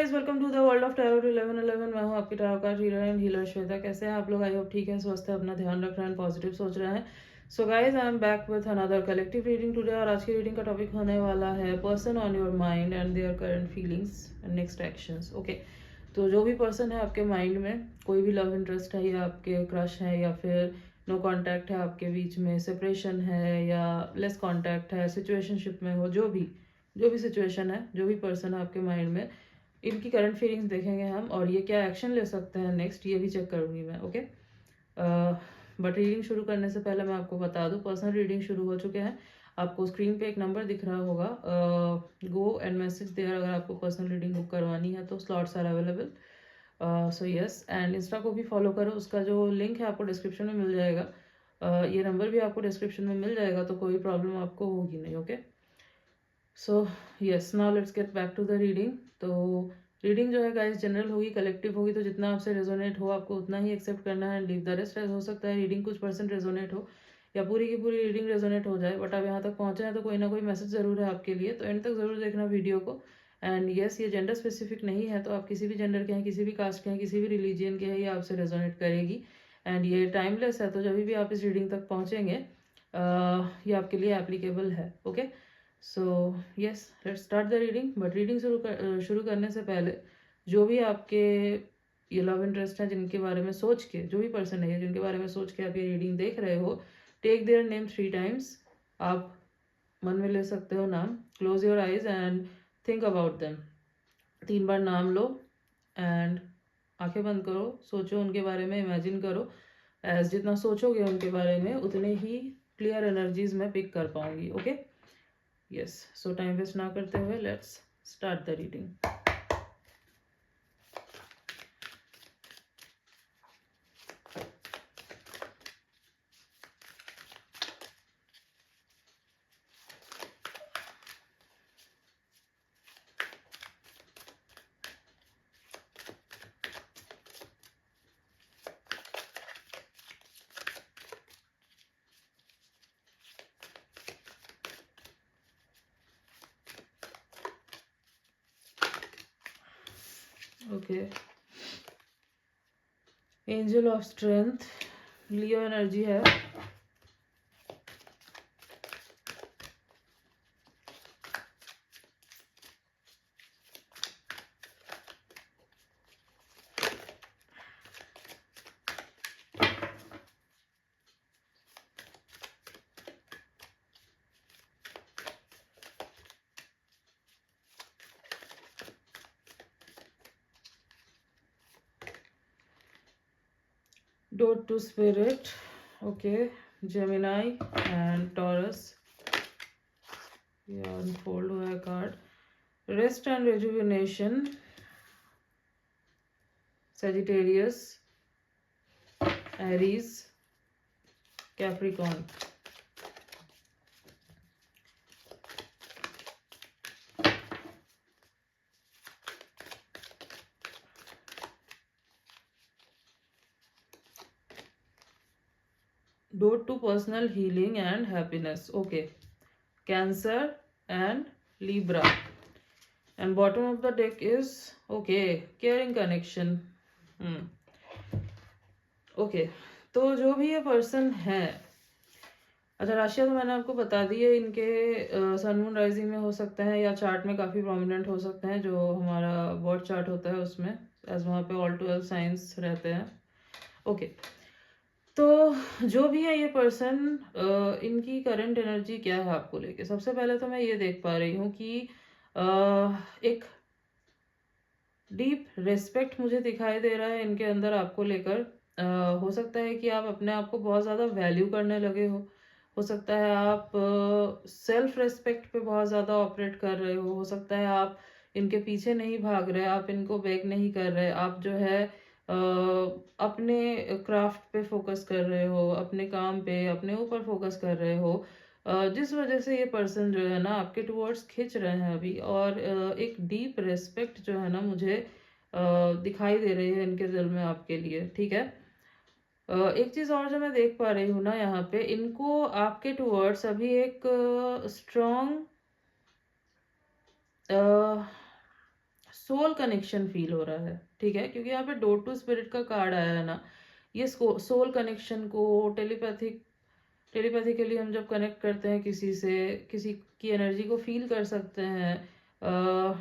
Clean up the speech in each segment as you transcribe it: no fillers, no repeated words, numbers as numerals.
Guys, welcome to the world of tarot 1111। मैं हूं आपकी tarot card reader and healer Shweta. कैसे हैं आप लोग? आई होप ठीक है, स्वस्थ है, अपना ध्यान रख रहे हैं, पॉजिटिव सोच रहे हैं। So guys, I am back with another collective reading today. और आज की रीडिंग का टॉपिक होने वाला है person on your mind and their current feelings and next actions. Okay, तो जो भी पर्सन है आपके माइंड में, कोई भी लव इंटरेस्ट है या आपके क्रश है या फिर नो कांटेक्ट है आपके बीच में, सेपरेशन है या लेस कांटेक्ट है, सिचुएशनशिप में हो, जो भी सिचुएशन है, जो भी पर्सन है आपके माइंड में, इनकी करंट फीलिंग्स देखेंगे हम और ये क्या एक्शन ले सकते हैं नेक्स्ट, ये भी चेक करूंगी मैं। ओके, बट रीडिंग शुरू करने से पहले मैं आपको बता दूं, पर्सनल रीडिंग शुरू हो चुके हैं। आपको स्क्रीन पे एक नंबर दिख रहा होगा, गो एंड मैसेज देयर। अगर आपको पर्सनल रीडिंग बुक करवानी है तो slots are available. So yes, and insta को भी फॉलो करो, उसका जो लिंक है आपको डिस्क्रिप्शन में मिल जाएगा। ये नंबर भी आपको डिस्क्रिप्शन में मिल जाएगा, तो कोई प्रॉब्लम आपको होगी नहीं। Okay, so yes, now let's get back to the reading. तो रीडिंग जो है गाइस जनरल होगी, कलेक्टिव होगी, तो जितना आपसे रेजोनेट हो आपको उतना ही एक्सेप्ट करना है, लीव द रेस्ट। हो सकता है रीडिंग कुछ परसेंट रेजोनेट हो या पूरी की पूरी रीडिंग रेजोनेट हो जाए, बट आप यहाँ तक पहुँचे हैं तो कोई ना कोई मैसेज ज़रूर है आपके लिए, तो एंड तक ज़रूर देखना वीडियो को। एंड यस, ये जेंडर स्पेसिफिक नहीं है, तो आप किसी भी जेंडर के हैं, किसी भी कास्ट के हैं, किसी भी रिलीजियन के हैं, ये आपसे रेजोनेट करेगी। एंड ये टाइमलेस है, तो जब भी आप इस रीडिंग तक पहुँचेंगे ये आपके लिए एप्लीकेबल है। Okay, so yes, let's start the reading. But reading शुरू करने से पहले, जो भी आपके ये लव इंटरेस्ट है, जिनके बारे में सोच के, जो भी पर्सन है जिनके बारे में सोच के आप ये रीडिंग देख रहे हो, टेक देयर नेम 3 टाइम्स। आप मन में ले सकते हो नाम, close your eyes and think about them. 3 बार नाम लो एंड आंखें बंद करो, सोचो उनके बारे में, इमेजिन करो। एज जितना सोचोगे उनके बारे में, उतने ही क्लियर एनर्जीज में पिक कर पाऊंगी। Okay, yes, so time waste ना करते हुए let's start the reading. Okay, angel of strength, Leo energy है। Dot to spirit, okay, Gemini and Taurus. Yeah, unfold हुआ है card. Rest and rejuvenation, Sagittarius, Aries, Capricorn. Dot to personal healing and happiness, okay, Cancer and Libra. And bottom of the deck is okay, caring connection. Okay, तो जो भी ये person है, अच्छा राशियाँ तो मैंने आपको बता दी है, इनके सन मून राइजिंग में हो सकते हैं या चार्ट में काफ़ी प्रोमिनेंट हो सकते हैं, जो हमारा बर्थ चार्ट होता है उसमें, एज वहाँ पे ऑल 12 साइंस रहते हैं। ओके, तो जो भी है ये पर्सन, इनकी करंट एनर्जी क्या है आपको लेके। सबसे पहले तो मैं ये देख पा रही हूँ कि एक डीप रिस्पेक्ट मुझे दिखाई दे रहा है इनके अंदर आपको लेकर। हो सकता है कि आप अपने आप को बहुत ज़्यादा वैल्यू करने लगे हो सकता है आप सेल्फ रिस्पेक्ट पे बहुत ज़्यादा ऑपरेट कर रहे हो सकता है आप इनके पीछे नहीं भाग रहे, आप इनको बेग नहीं कर रहे, आप जो है अपने क्राफ्ट पे फोकस कर रहे हो, अपने काम पे, अपने ऊपर फोकस कर रहे हो, जिस वजह से ये पर्सन जो है ना आपके टुवर्ड्स खिंच रहे हैं अभी। और एक डीप रेस्पेक्ट जो है ना मुझे दिखाई दे रही है इनके दिल में आपके लिए। ठीक है, एक चीज और जो मैं देख पा रही हूँ ना यहाँ पे, इनको आपके टुवर्ड्स अभी एक स्ट्रॉन्ग सोल कनेक्शन फील हो रहा है, ठीक है, क्योंकि यहाँ पे डोर टू स्पिरिट का कार्ड आया है ना, ये सोल कनेक्शन को टेलीपैथिकली हम जब कनेक्ट करते हैं किसी से, किसी की एनर्जी को फील कर सकते हैं,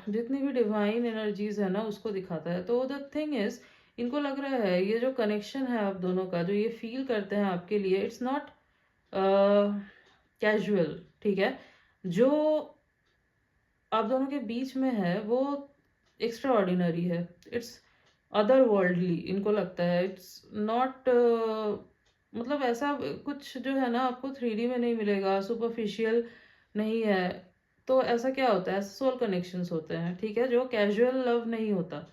जितनी भी डिवाइन एनर्जीज है ना उसको दिखाता है। तो द थिंग इज, इनको लग रहा है ये जो कनेक्शन है आप दोनों का, जो ये फील करते हैं आपके लिए, इट्स नॉट कैजुअल, ठीक है। जो आप दोनों के बीच में है वो एक्स्ट्रा ऑर्डिनरी है, इट्स अदर वर्ल्डली, इनको लगता है। इट्स नॉट मतलब ऐसा कुछ जो है ना आपको 3D में नहीं मिलेगा, सुपरफिशियल नहीं है। तो ऐसा क्या होता है, सोल कनेक्शंस होते हैं, ठीक है, जो कैजुअल लव नहीं होता,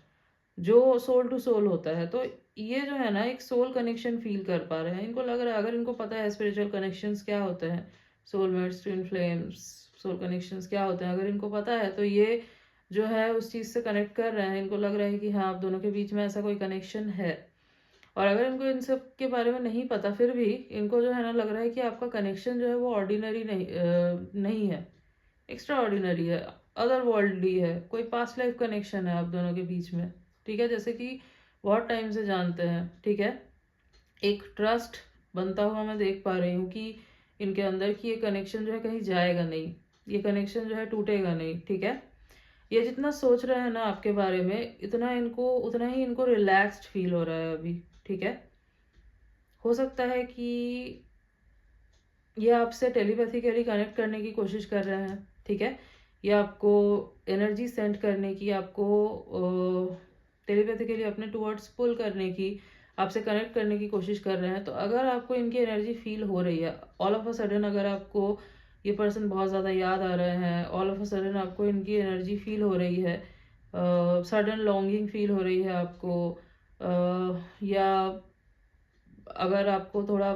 जो सोल टू सोल होता है। तो ये जो है ना एक सोल कनेक्शन फील कर पा रहे हैं, इनको लग रहा है, अगर इनको पता है स्पिरिचुअल कनेक्शंस क्या होते हैं, soulmates, twin flames, soul connections क्या होते हैं, अगर इनको पता है तो ये जो है उस चीज़ से कनेक्ट कर रहे हैं। इनको लग रहा है कि हाँ, आप दोनों के बीच में ऐसा कोई कनेक्शन है। और अगर इनको इन सब के बारे में नहीं पता, फिर भी इनको जो है ना लग रहा है कि आपका कनेक्शन जो है वो ऑर्डिनरी नहीं है, एक्स्ट्रा ऑर्डिनरी है, अदर वर्ल्डली है, कोई पास्ट लाइफ कनेक्शन है आप दोनों के बीच में, ठीक है, जैसे कि बहुत टाइम से जानते हैं, ठीक है। एक ट्रस्ट बनता हुआ मैं देख पा रही हूँ कि इनके अंदर की ये कनेक्शन जो है कहीं जाएगा नहीं, ये कनेक्शन जो है टूटेगा नहीं, ठीक है। ये जितना सोच रहे हैं ना आपके बारे में, उतना ही इनको रिलैक्स्ड फील हो रहा है अभी, ठीक है। हो सकता है कि ये आपसे टेलीपैथिकली कनेक्ट करने की कोशिश कर रहे हैं, ठीक है, या आपको एनर्जी सेंड करने की, आपको टेलीपैथिकली अपने टुवर्ड्स पुल करने की, आपसे कनेक्ट करने की कोशिश कर रहे हैं। तो अगर आपको इनकी एनर्जी फील हो रही है, ऑल ऑफ अ सडन अगर आपको ये पर्सन बहुत ज़्यादा याद आ रहे हैं, ऑल ऑफ अ सडन आपको इनकी एनर्जी फील हो रही है, सडन लॉन्गिंग फील हो रही है आपको, या अगर आपको थोड़ा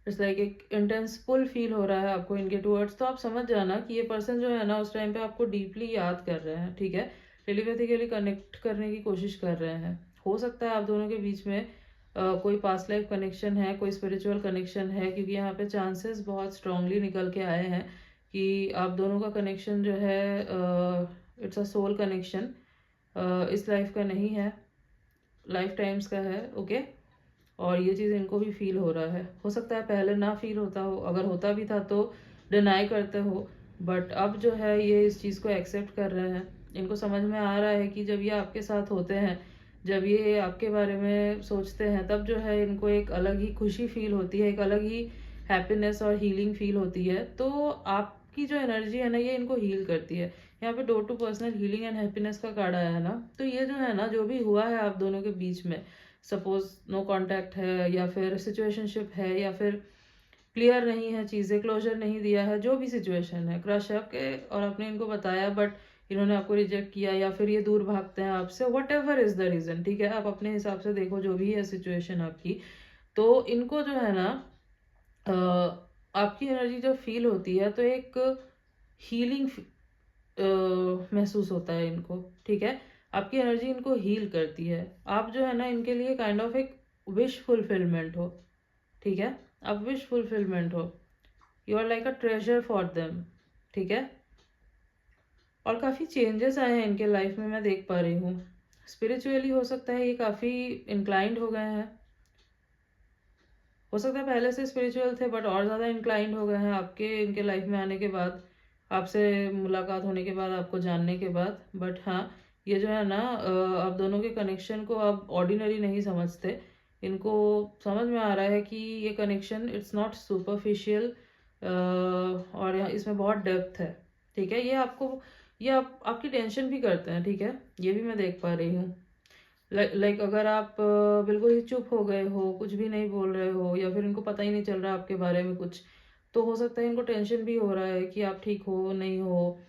इट्स लाइक एक इंटेंस पुल फील हो रहा है आपको इनके टुवर्ड्स, तो आप समझ जाना कि ये पर्सन जो है ना उस टाइम पे आपको डीपली याद कर रहे हैं, ठीक है, टेलीपैथिकली कनेक्ट करने की कोशिश कर रहे हैं। हो सकता है आप दोनों के बीच में कोई पास्ट लाइफ कनेक्शन है, कोई स्पिरिचुअल कनेक्शन है, क्योंकि यहाँ पे चांसेस बहुत स्ट्रांगली निकल के आए हैं कि आप दोनों का कनेक्शन जो है इट्स अ सोल कनेक्शन, इस लाइफ का नहीं है, लाइफ टाइम्स का है, ओके। और ये चीज़ इनको भी फील हो रहा है। हो सकता है पहले ना फील होता हो, अगर होता भी था तो डिनाई करते हो, बट अब जो है ये इस चीज़ को एक्सेप्ट कर रहे हैं। इनको समझ में आ रहा है कि जब ये आपके साथ होते हैं, जब ये आपके बारे में सोचते हैं, तब जो है इनको एक अलग ही खुशी फील होती है, एक अलग ही हैप्पीनेस और हीलिंग फील होती है। तो आपकी जो एनर्जी है ना ये इनको हील करती है। यहाँ पे door to personal healing and happiness का कार्ड आया है ना, तो ये जो है ना जो भी हुआ है आप दोनों के बीच में, सपोज नो कांटेक्ट है, या फिर सिचुएशनशिप है, या फिर क्लियर नहीं है चीज़ें, क्लोजर नहीं दिया है, जो भी सिचुएशन है, क्रश है आपके और आपने इनको बताया बट इन्होंने आपको रिजेक्ट किया, या फिर ये दूर भागते हैं आपसे, what ever is the reason, ठीक है, आप अपने हिसाब से देखो जो भी है सिचुएशन आपकी। तो इनको जो है ना आपकी एनर्जी जब फील होती है तो एक हीलिंग महसूस होता है इनको, ठीक है, आपकी एनर्जी इनको हील करती है। आप जो है ना इनके लिए काइंड ऑफ एक विश फुलफिलमेंट हो, ठीक है, आप विश फुलफिलमेंट हो, you are like a treasure for them, ठीक है। और काफ़ी चेंजेस आए हैं इनके लाइफ में, मैं देख पा रही हूँ। स्पिरिचुअली हो सकता है ये काफ़ी इंक्लाइंड हो गए हैं, हो सकता है पहले से स्पिरिचुअल थे बट और ज़्यादा इंक्लाइंड हो गए हैं आपके इनके लाइफ में आने के बाद, आपसे मुलाकात होने के बाद, आपको जानने के बाद। बट हाँ, ये जो है ना आप दोनों के कनेक्शन को आप ऑर्डिनरी नहीं समझते, इनको समझ में आ रहा है कि ये कनेक्शन इट्स नॉट सुपरफिशियल, और यहाँ इसमें बहुत डेप्थ है, ठीक है। ये आपकी टेंशन भी करते हैं, ठीक है, ये भी मैं देख पा रही हूँ। लाइक अगर आप बिल्कुल ही चुप हो गए हो, कुछ भी नहीं बोल रहे हो, या फिर इनको पता ही नहीं चल रहा आपके बारे में कुछ, तो हो सकता है इनको टेंशन भी हो रहा है कि आप ठीक हो नहीं हो,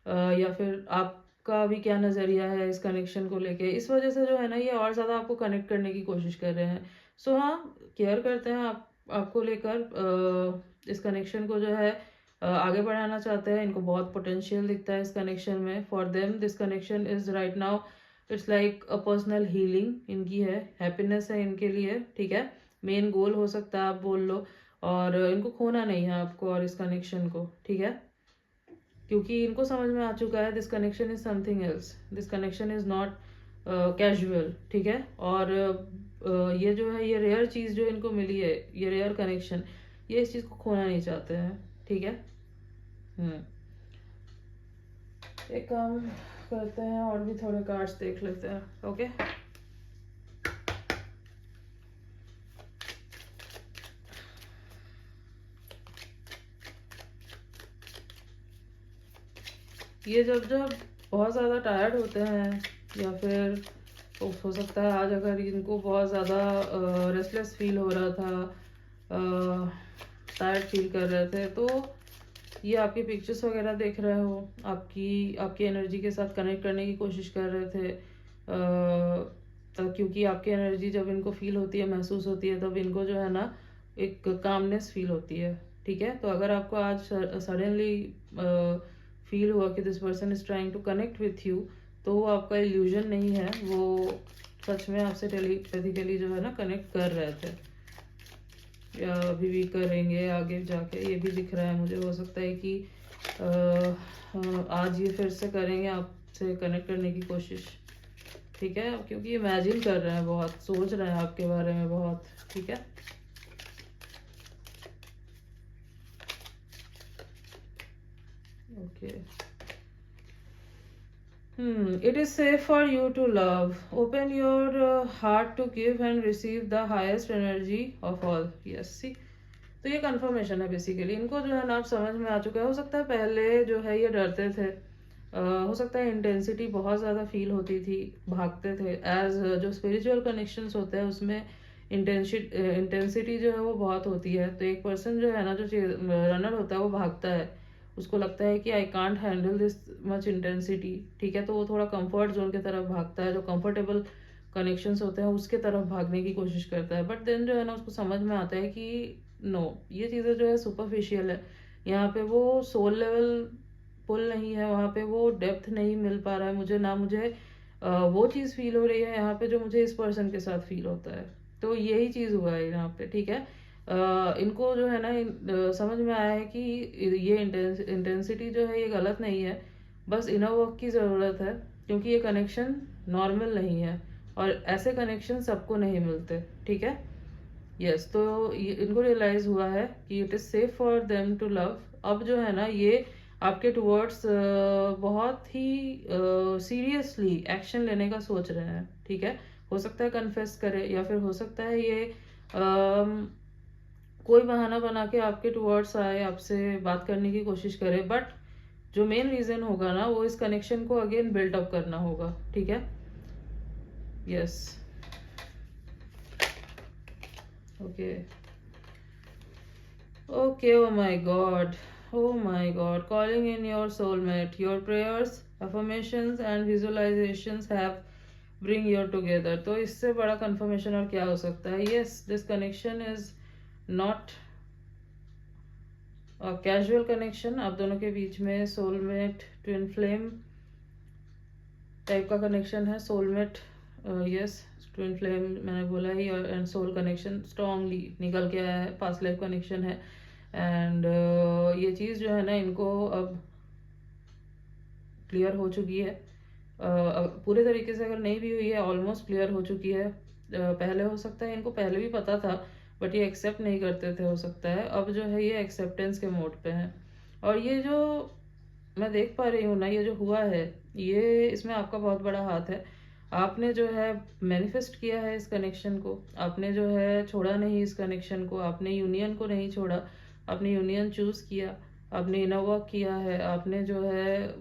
या फिर आपका भी क्या नज़रिया है इस कनेक्शन को लेके। इस वजह से जो है ना ये और ज़्यादा आपको कनेक्ट करने की कोशिश कर रहे हैं। सो हाँ, केयर करते हैं आपको लेकर, इस कनेक्शन को जो है आगे बढ़ाना चाहते हैं। इनको बहुत पोटेंशियल दिखता है इस कनेक्शन में। For them this connection is right now it's like a personal healing इनकी है, हैप्पीनेस है इनके लिए, ठीक है, मेन गोल हो सकता है आप बोल लो। और इनको खोना नहीं है आपको और इस कनेक्शन को, ठीक है। क्योंकि इनको समझ में आ चुका है this connection is something else, this connection is not casual, ठीक है। और ये जो है, ये रेयर चीज़ जो इनको मिली है, ये रेयर कनेक्शन, ये इस चीज़ को खोना नहीं चाहते हैं, ठीक है। एक काम करते हैं और भी थोड़े कार्ड्स देख लेते हैं, ओके। ये जब जब बहुत ज़्यादा टायर्ड होते हैं, या फिर हो सकता है आज अगर इनको बहुत ज़्यादा रेस्टलेस फील हो रहा था, टायर्ड फील कर रहे थे, तो ये आपकी पिक्चर्स वगैरह देख रहे हो, आपकी एनर्जी के साथ कनेक्ट करने की कोशिश कर रहे थे, क्योंकि आपकी एनर्जी जब इनको फील होती है, महसूस होती है, तब इनको जो है ना एक कामनेस फील होती है, ठीक है। तो अगर आपको आज सडनली फील हुआ कि this person is trying to connect with you, तो वो आपका इल्यूजन नहीं है, वो सच में आपसे टेलीपैथिकली जो है ना कनेक्ट कर रहे थे, या अभी भी करेंगे आगे जाके, ये भी दिख रहा है मुझे। हो सकता है कि आज ये फिर से करेंगे आपसे कनेक्ट करने की कोशिश, ठीक है, क्योंकि इमेजिन कर रहे हैं, बहुत सोच रहे हैं आपके बारे में बहुत, ठीक है। Okay, it is safe for you to love. Open your heart to give and receive the highest energy of all. Yes, see. तो ये कंफर्मेशन है बेसिकली, इनको जो है ना आप समझ में आ चुका है। हो सकता है पहले जो है ये डरते थे, हो सकता है इंटेंसिटी बहुत ज़्यादा फील होती थी, भागते थे। एज जो स्पिरिचुअल कनेक्शंस होते हैं उसमें इंटेंसिटी जो है वो बहुत होती है। तो एक पर्सन जो है ना, जो रनर होता है, वो भागता है, उसको लगता है कि I can't handle this much intensity, ठीक है। तो वो थोड़ा कंफर्ट जोन की तरफ भागता है, जो कंफर्टेबल कनेक्शंस होते हैं उसके तरफ भागने की कोशिश करता है। बट देन जो है ना उसको समझ में आता है कि नो, ये चीज़ें जो है सुपरफिशियल है, यहाँ पे वो सोल लेवल पुल नहीं है, वहाँ पे वो डेप्थ नहीं मिल पा रहा है मुझे, ना मुझे वो चीज़ फील हो रही है यहाँ पे जो मुझे इस पर्सन के साथ फील होता है। तो यही चीज़ हुआ है यहाँ पे, ठीक है। इनको जो है ना समझ में आया है कि ये इंटेंसिटी जो है ये गलत नहीं है, बस इनर वर्क की ज़रूरत है, क्योंकि ये कनेक्शन नॉर्मल नहीं है, और ऐसे कनेक्शन सबको नहीं मिलते, ठीक है। यस, तो इनको रियलाइज हुआ है कि it is safe for them to love. अब जो है ना ये आपके टुवर्ड्स बहुत ही सीरियसली एक्शन लेने का सोच रहे हैं, ठीक है। हो सकता है कन्फेस करे, या फिर हो सकता है ये कोई बहाना बना के आपके टुवर्ड्स आए, आपसे बात करने की कोशिश करे। बट जो मेन रीज़न होगा ना, वो इस कनेक्शन को अगेन बिल्ड अप करना होगा, ठीक है। Yes, okay okay. O my God, oh my god, calling in your soulmate. Your prayers, affirmations and visualizations have bring you together. तो इससे बड़ा confirmation और क्या हो सकता है। yes, this connection is not a casual connection। आप दोनों के बीच में soulmate, twin flame टाइप का कनेक्शन है। soulmate, yes, twin flame मैंने बोला ही, और एंड soul connection strongly निकल के आया है, past life connection है। एंड ये चीज़ जो है ना इनको अब क्लियर हो चुकी है, पूरे तरीके से अगर नहीं भी हुई है, ऑलमोस्ट क्लियर हो चुकी है। पहले हो सकता है इनको पहले भी पता था, बट ये एक्सेप्ट नहीं करते थे, हो सकता है अब जो है ये एक्सेप्टेंस के मोड पे हैं। और ये जो मैं देख पा रही हूँ ना, ये जो हुआ है, ये इसमें आपका बहुत बड़ा हाथ है। आपने जो है मैनिफेस्ट किया है इस कनेक्शन को, आपने जो है छोड़ा नहीं इस कनेक्शन को, आपने यूनियन को नहीं छोड़ा, आपने यूनियन चूज किया, आपने इनर वर्क किया है, आपने जो है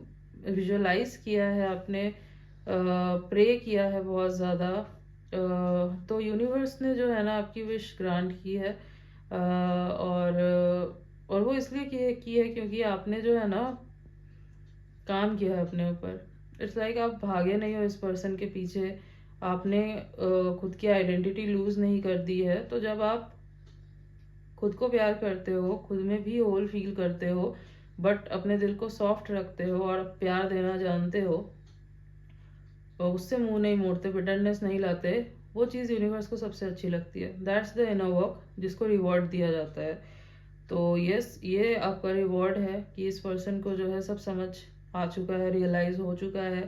विजुअलाइज किया है, आपने प्रे किया है बहुत ज़्यादा। तो यूनिवर्स ने जो है ना आपकी विश ग्रांट की है, और वो इसलिए की है क्योंकि आपने जो है ना काम किया है अपने ऊपर। इट्स लाइक आप भागे नहीं हो इस पर्सन के पीछे, आपने खुद की आइडेंटिटी लूज नहीं कर दी है। तो जब आप खुद को प्यार करते हो, खुद में भी होल फील करते हो, बट अपने दिल को सॉफ्ट रखते हो और प्यार देना जानते हो, और उससे मुंह नहीं मोड़ते, बिटरनेस नहीं लाते, वो चीज़ यूनिवर्स को सबसे अच्छी लगती है। दैट्स द इनर वर्क जिसको रिवॉर्ड दिया जाता है। तो यस, ये आपका रिवॉर्ड है कि इस पर्सन को जो है सब समझ आ चुका है, रियलाइज हो चुका है।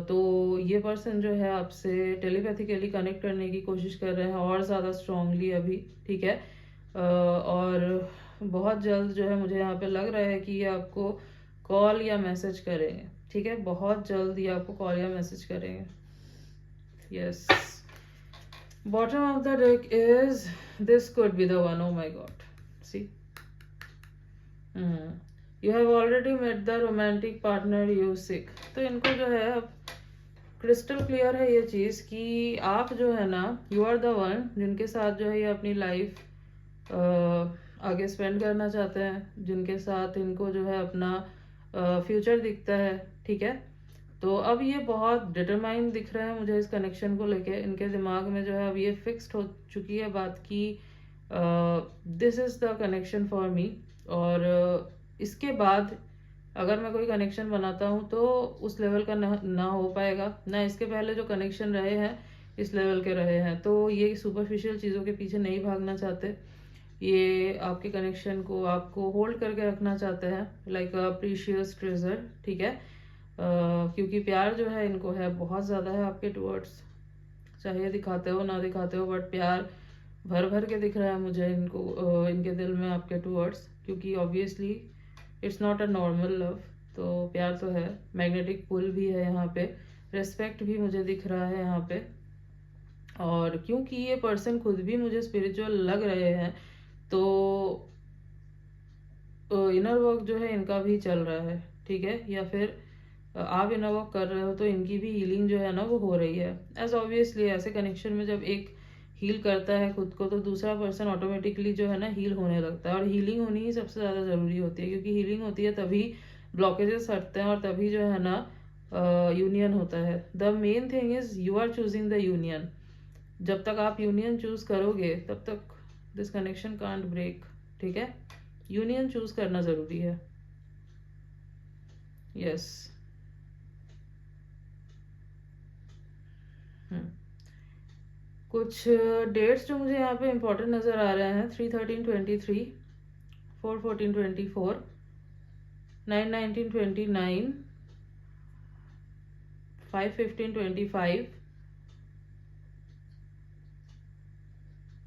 तो ये पर्सन जो है आपसे टेलीपैथिकली कनेक्ट करने की कोशिश कर रहे हैं और ज़्यादा स्ट्रांगली अभी, ठीक है। और बहुत जल्द जो है मुझे यहाँ पे लग रहा है कि ये आपको कॉल या मैसेज करेंगे, ठीक है। बहुत जल्द ये आपको कॉल या मैसेज करेंगे। Yes, bottom of the deck is this could be the one. Oh my God, see, you have already met the romantic partner you seek. तो इनको जो है अब क्रिस्टल क्लियर है ये चीज़ कि आप जो है ना, यू आर द वन जिनके साथ जो है ये अपनी लाइफ आगे स्पेंड करना चाहते हैं, जिनके साथ इनको जो है अपना फ्यूचर दिखता है, ठीक है। तो अब ये बहुत डिटरमाइन दिख रहे हैं मुझे इस कनेक्शन को लेके। इनके दिमाग में जो है अब ये फिक्स्ड हो चुकी है बात की this is the connection for me. और इसके बाद अगर मैं कोई कनेक्शन बनाता हूँ तो उस लेवल का ना हो पाएगा, ना इसके पहले जो कनेक्शन रहे हैं इस लेवल के रहे हैं। तो ये सुपरफिशियल चीज़ों के पीछे नहीं भागना चाहते, ये आपके कनेक्शन को आपको होल्ड करके रखना चाहते हैं लाइक अ प्रीशियस ट्रेजर, ठीक है। क्योंकि प्यार जो है इनको है बहुत ज़्यादा है आपके टुवर्ड्स, चाहे दिखाते हो ना दिखाते हो, बट प्यार भर भर के दिख रहा है मुझे इनको, इनके दिल में आपके टुवर्ड्स। क्योंकि obviously it's not a normal love, तो प्यार तो है, मैग्नेटिक पुल भी है यहाँ पे, रिस्पेक्ट भी मुझे दिख रहा है यहाँ पे। और क्योंकि ये पर्सन खुद भी मुझे स्पिरिचुअल लग रहे हैं तो इनर वर्क जो है इनका भी चल रहा है, ठीक है। या फिर आप इनर वर्क कर रहे हो तो इनकी भी हीलिंग जो है ना वो हो रही है। एज ऑब्वियसली ऐसे कनेक्शन में जब एक हील करता है खुद को तो दूसरा पर्सन ऑटोमेटिकली जो है ना हील होने लगता है। और हीलिंग होनी ही सबसे ज़्यादा ज़रूरी होती है, क्योंकि हीलिंग होती है तभी ब्लॉकेजेस हटते हैं और तभी जो है ना यूनियन होता है। The main thing is you are choosing the union. जब तक आप यूनियन चूज करोगे तब तक दिस कनेक्शन कांट ब्रेक, ठीक है। यूनियन चूज करना जरूरी है। यस, कुछ डेट्स जो मुझे यहाँ पे इंपॉर्टेंट नज़र आ रहे हैं, 3/13/23, 4/14/24, 9/19/29, 5/15/25।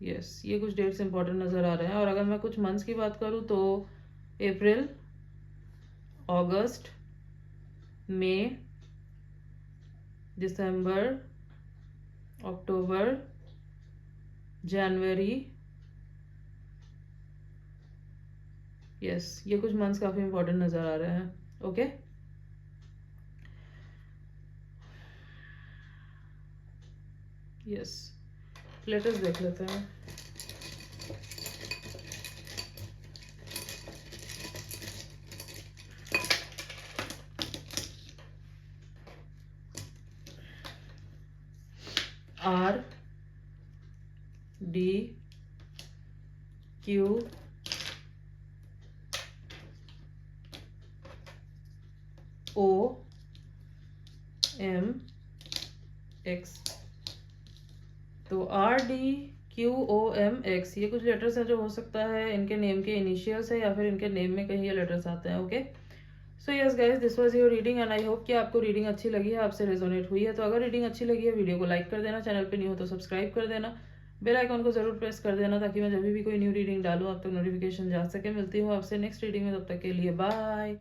यस, ये कुछ डेट्स इंपॉर्टेंट नज़र आ रहे हैं। और अगर मैं कुछ मंथ्स की बात करूँ तो अप्रैल, अगस्त, मई, दिसंबर, अक्टूबर, जनवरी। यस, ये कुछ मंथ्स काफ़ी इंपॉर्टेंट नज़र आ रहे हैं। ओके, यस, लेटर्स देख लेते हैं। RDQOMX। तो RDQOMX ये कुछ लेटर्स हैं जो हो सकता है इनके नेम के इनिशियल्स है या फिर इनके नेम में कहीं ये लेटर्स आते हैं। Okay, so yes guys, this was your reading and I hope कि आपको रीडिंग अच्छी लगी है, आपसे रेजोनेट हुई है। तो अगर रीडिंग अच्छी लगी है वीडियो को लाइक कर देना, चैनल पे न्यू हो तो सब्सक्राइब कर देना, बेल आइकॉन को जरूर प्रेस कर देना ताकि मैं जब भी कोई न्यू रीडिंग डालूँ आप तक नोटिफिकेशन जा सके। मिलती हूँ आपसे नेक्स्ट रीडिंग में, तब तक के लिए बाय।